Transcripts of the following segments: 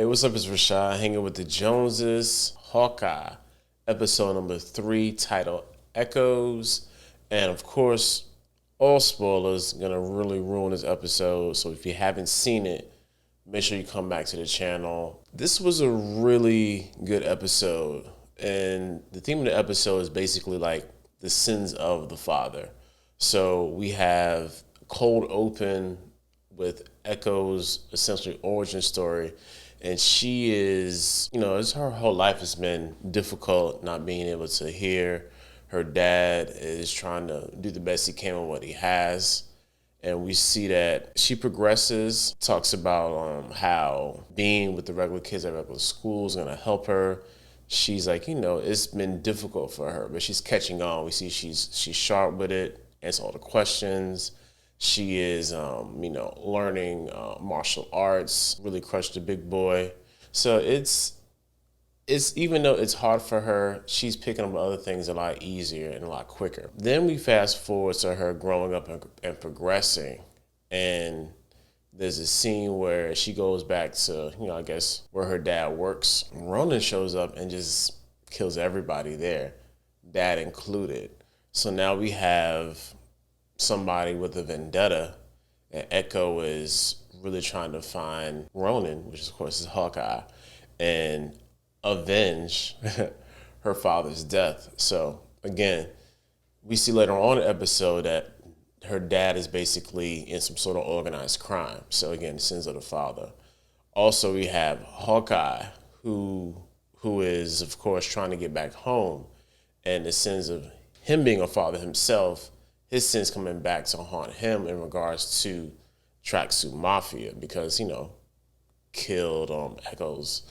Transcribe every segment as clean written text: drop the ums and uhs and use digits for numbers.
Hey, what's up? It's Rashad hanging with the Joneses. Hawkeye, episode number 3, titled Echoes. And of course, all spoilers gonna really ruin this episode. So if you haven't seen it, make sure you come back to the channel. This was a really good episode. And the theme of the episode is basically like the sins of the father. So we have cold open with Echo's essentially origin story. And she is, it's her whole life has been difficult, not being able to hear. Her dad is trying to do the best he can with what he has. And we see that she progresses, talks about how being with the regular kids at regular school is gonna help her. She's like, it's been difficult for her, but she's catching on. We see she's sharp with it, answers all the questions. She is, learning martial arts, really crushed the big boy. So it's even though it's hard for her, she's picking up other things a lot easier and a lot quicker. Then we fast forward to her growing up and progressing. And there's a scene where she goes back to, I guess, where her dad works. Ronan shows up and just kills everybody there, dad included. So now we have somebody with a vendetta, and Echo is really trying to find Ronan, which of course is Hawkeye, and avenge her father's death. So again, we see later on in the episode that her dad is basically in some sort of organized crime. So again, the sins of the father. Also, we have Hawkeye, who is of course trying to get back home, and the sins of him being a father himself, his sins coming back to haunt him in regards to Tracksuit Mafia because, killed Echo's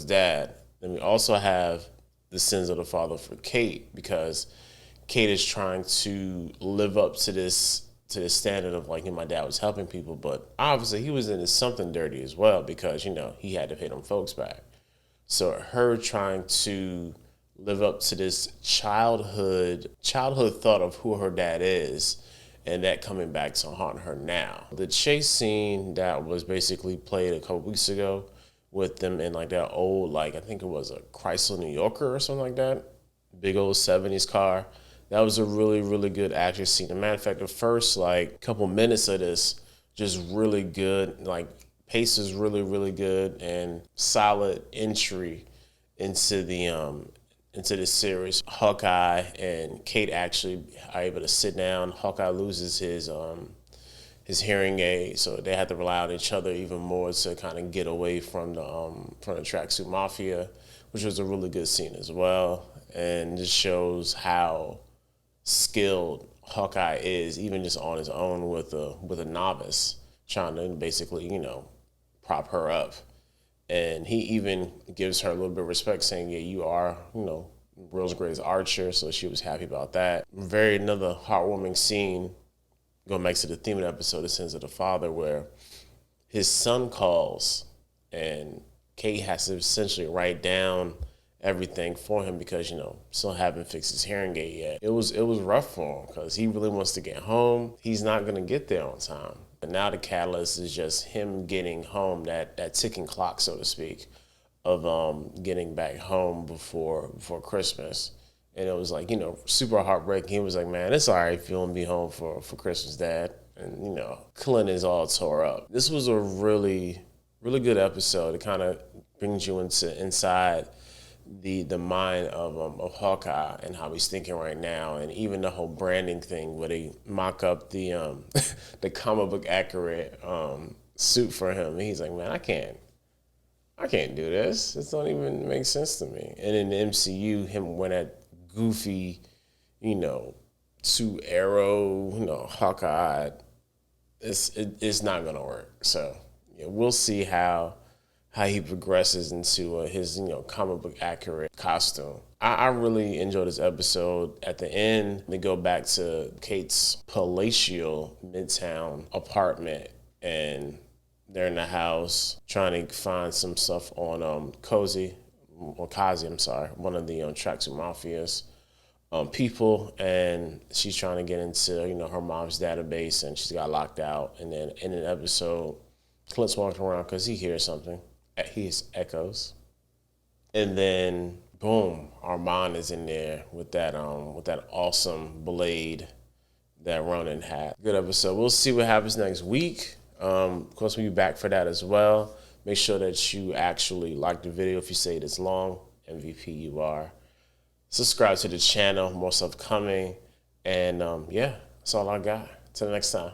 dad. Then we also have the sins of the father for Kate because Kate is trying to live up to this standard of like, my dad was helping people, but obviously he was into something dirty as well because, he had to pay them folks back. So her trying to live up to this childhood thought of who her dad is, and that coming back to haunt her now. The chase scene that was basically played a couple weeks ago with them in like that old, I think it was a Chrysler New Yorker or something like that, big old 70s car. That was a really, really good action scene. As a matter of fact, the first couple minutes of this just really good, pace is really, really good and solid entry into this series. Hawkeye and Kate actually are able to sit down. Hawkeye loses his hearing aid, so they have to rely on each other even more to kind of get away from the Tracksuit Mafia, which was a really good scene as well. And just shows how skilled Hawkeye is, even just on his own with a novice, trying to basically, prop her up. And he even gives her a little bit of respect, saying, yeah, you are, world's greatest archer, so she was happy about that. Another heartwarming scene, going back to the theme of the episode, The Sins of the Father, where his son calls and Kate has to essentially write down everything for him because, still haven't fixed his hearing aid yet. It was rough for him because he really wants to get home. He's not going to get there on time. But now the catalyst is just him getting home, that ticking clock, so to speak, of getting back home before Christmas. And it was super heartbreaking. He was like, man, it's all right if you don't be home for Christmas, Dad. And, Clint is all tore up. This was a really, really good episode. It kind of brings you inside the mind of Hawkeye and how he's thinking right now, and even the whole branding thing where they mock up the the comic book accurate suit for him. And he's like, man, I can't do this. This don't even make sense to me. And in the MCU, him wearing that goofy, suit arrow, Hawkeye, it's not gonna work. So yeah, we'll see how he progresses into his, comic book accurate costume. I really enjoyed this episode. At the end, they go back to Kate's palatial Midtown apartment, and they're in the house trying to find some stuff on Kazi, one of the Tracksuit Mafia's people, and she's trying to get into, her mom's database, and she's got locked out. And then in an episode, Clint's walking around because he hears something. He's Echoes. And then boom, Armand is in there with that awesome blade that Ronan had. Good episode. We'll see what happens next week. Of course, we'll be back for that as well. Make sure that you actually like the video if you say it is long. MVP you are. Subscribe to the channel. More stuff coming. And yeah, that's all I got. Till next time.